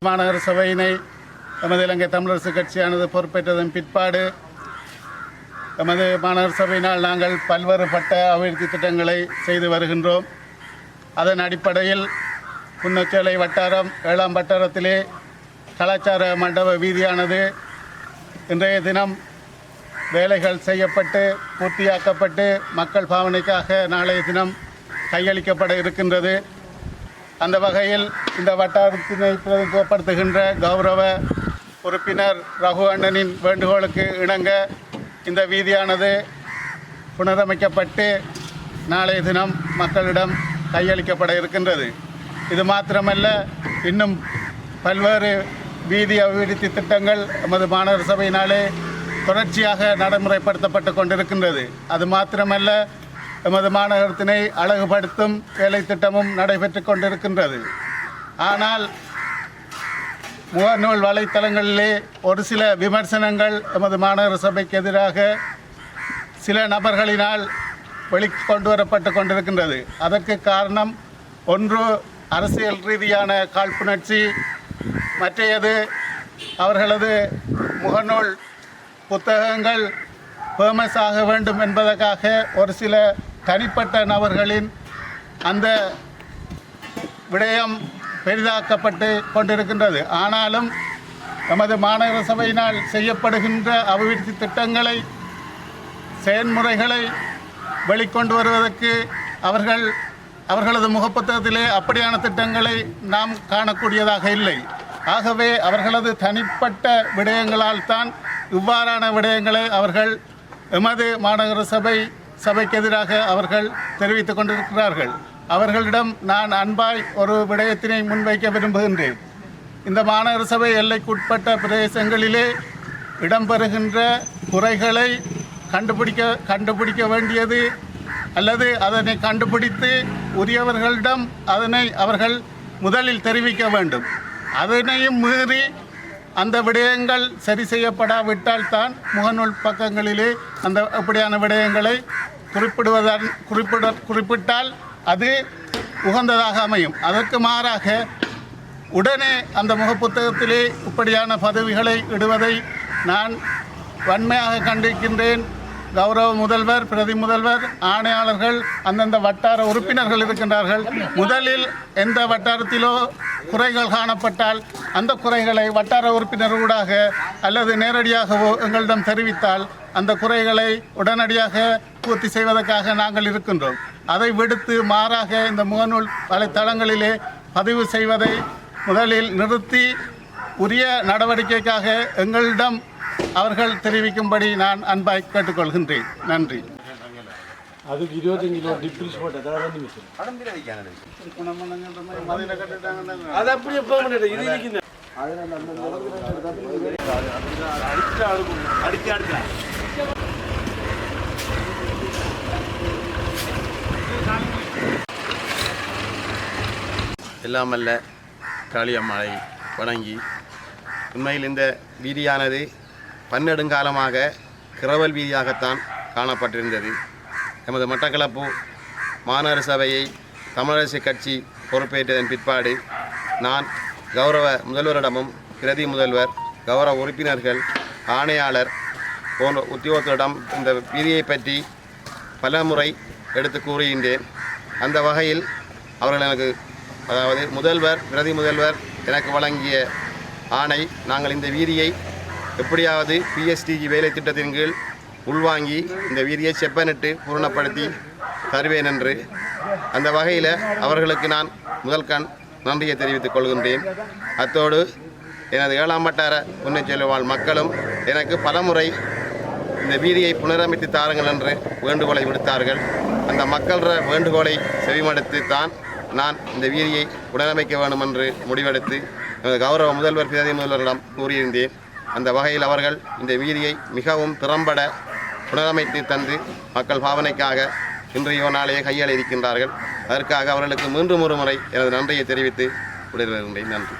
மாநகர சபையினை எமது இலங்கை தமிழரசு கட்சியானது பொறுப்பேற்றதன் பிற்பாடு எமது மாநகர சபையினால் நாங்கள் பல்வேறுபட்ட அபிவிருத்தி திட்டங்களை செய்து வருகின்றோம். அதன் அடிப்படையில் புன்னச்சேலை வட்டாரம் 7ஆம் வட்டாரத்திலே கலாச்சார மண்டப வீதியானது இன்றைய தினம் வேலைகள் செய்யப்பட்டு பூர்த்தியாக்கப்பட்டு மக்கள் பாவனைக்காக நாளைய தினம் கையளிக்கப்பட இருக்கின்றது. அந்த வகையில் இந்த வட்டாரத்தினை பிரதிநிதித்துவப்படுத்துகின்ற கௌரவ உறுப்பினர் ரகு அண்ணனின் வேண்டுகோளுக்கு இணங்க இந்த வீதியானது புனரமைக்கப்பட்டு நாளைய தினம் மக்களிடம் கையளிக்கப்பட இருக்கின்றது. இது மாத்திரமல்ல, இன்னும் பல்வேறு வீதி அபிவிருத்தி திட்டங்கள் நமது மாநகர சபையினாலே தொடர்ச்சியாக நடைமுறைப்படுத்தப்பட்டு கொண்டிருக்கின்றது. அது மாத்திரமல்ல, எமது மாநகரத்தினை அழகுபடுத்தும் வேலை திட்டமும் நடைபெற்று கொண்டிருக்கின்றது. ஆனால் முகநூல் வலைத்தளங்களிலே ஒரு சில விமர்சனங்கள் எமது மாநகர சபைக்கு எதிராக சில நபர்களினால் வெளிக்கொண்டு வரப்பட்டு கொண்டிருக்கின்றது. அதற்கு காரணம் ஒன்று அரசியல் ரீதியான காழ்ப்புணர்ச்சி, மற்றையது அவர்களது முகநூல் புத்தகங்கள் ஃபேமஸ் ஆக வேண்டும் என்பதற்காக ஒரு சில தனிப்பட்ட நபர்களின் அந்த விடயம் பெரிதாக்கப்பட்டு கொண்டிருக்கின்றது. ஆனாலும் நமது மாநகர சபையினால் செய்யப்படுகின்ற அபிவிருத்தி திட்டங்களை செயல்முறைகளை வெளிக்கொண்டு வருவதற்கு அவர்களது முகப்புத்தகத்திலே அப்படியான திட்டங்களை நாம் காணக்கூடியதாக இல்லை. ஆகவே அவர்களது தனிப்பட்ட விடயங்களால் தான் இவ்வாறான விடயங்களை அவர்கள் எமது மாநகர சபைக்கு எதிராக அவர்கள் தெரிவித்துக் கொண்டிருக்கிறார்கள். அவர்களிடம் நான் அன்பாய் ஒரு விடயத்தினை முன்வைக்க விரும்புகின்றேன். இந்த மாநகர சபை எல்லைக்குட்பட்ட பிரதேசங்களிலே இடம்பெறுகின்ற குறைகளை கண்டுபிடிக்க வேண்டியது அல்லது அதனை கண்டுபிடித்து உரியவர்களிடம் அதனை அவர்கள் முதலில் தெரிவிக்க வேண்டும். அதனையும் மீறி அந்த விடயங்கள் சரி செய்யப்படாவிட்டால் தான் முகநூல் பக்கங்களிலே அந்த அப்படியான விடயங்களை குறிப்பிட்டால் அது உகந்ததாக அமையும். அதற்கு மாறாக உடனே அந்த முகப்புத்தகத்திலே இப்படியான பதவிகளை இடுவதை நான் வன்மையாக கண்டிக்கின்றேன். கௌரவ முதல்வர், பிரதி முதல்வர், ஆணையாளர்கள், அந்தந்த வட்டார உறுப்பினர்கள் இருக்கின்றார்கள். முதலில் எந்த வட்டாரத்திலோ குறைகள் காணப்பட்டால் அந்த குறைகளை வட்டார உறுப்பினர் ஊடாக அல்லது நேரடியாகவோ எங்களிடம் தெரிவித்தால் அந்த குறைகளை உடனடியாக பூர்த்தி செய்வதற்காக நாங்கள் இருக்கின்றோம். அதை விடுத்து மாறாக இந்த முகநூல் வலைத்தளங்களிலே பதிவு செய்வதை முதலில் நிறுத்தி உரிய நடவடிக்கைக்காக எங்களிடம் அவர்கள் தெரிவிக்கும்படி நான் அன்பாய் கேட்டுக்கொள்கின்றேன். நன்றி. அதுக்கு 25 கிலோ டிப்ரிஸ் போட்டது எல்லாமல்ல காளியம்மாளை வணங்கி, உண்மையில் இந்த வீதியானது பன்னெடுங்காலமாக கிரவல் வீதியாகத்தான் காணப்பட்டிருந்தது. எமது மட்டக்களப்பு மாநகர சபையை தமிழரசு கட்சி பொறுப்பேற்றதன் பிற்பாடு நான் கௌரவ முதல்வரிடமும் பிரதி முதல்வர், கௌரவ உறுப்பினர்கள், ஆணையாளர் போன்ற உத்தியோகத்திடம் இந்த வீதியை பற்றி பல முறை எடுத்து கூறுகின்றேன். அந்த வகையில் அவர்கள் எனக்கு, அதாவது முதல்வர், பிரதி முதல்வர் எனக்கு வழங்கிய ஆணை, நாங்கள் இந்த வீதியை எப்படியாவது பிஎஸ்டிஜி வேலை திட்டத்தின் கீழ் உள்வாங்கி இந்த வீதியை செப்பனிட்டு பூரணப்படுத்தி தருவேன் என்று. அந்த வகையில் அவர்களுக்கு நான் முதல் நன்றியை தெரிவித்துக் கொள்கின்றேன். அத்தோடு எனது 7ஆம் வட்டார புன்னச்சேலை வாழ் மக்களும் எனக்கு பலமுறை இந்த வீதியை புனரமைத்து தாருங்கள் என்று வேண்டுகோளை விடுத்தார்கள். அந்த மக்கள் வேண்டுகோளை செவிமடுத்து தான் நான் இந்த வீதியை புனரமைக்க வேண்டும் என்று முடிவெடுத்து கௌரவ முதல்வர், பிரதி முதல்வரிடம் கூறியிருந்தேன். அந்த வகையில் அவர்கள் இந்த வீதியை மிகவும் திறம்பட புனரமைத்து தந்து மக்கள் பாவனைக்காக இன்றைய நாளையே கையாள இருக்கின்றார்கள். அதற்காக அவர்களுக்கு மீண்டும் ஒரு முறை எனது நன்றியை தெரிவித்து விடுகின்றேன். நன்றி.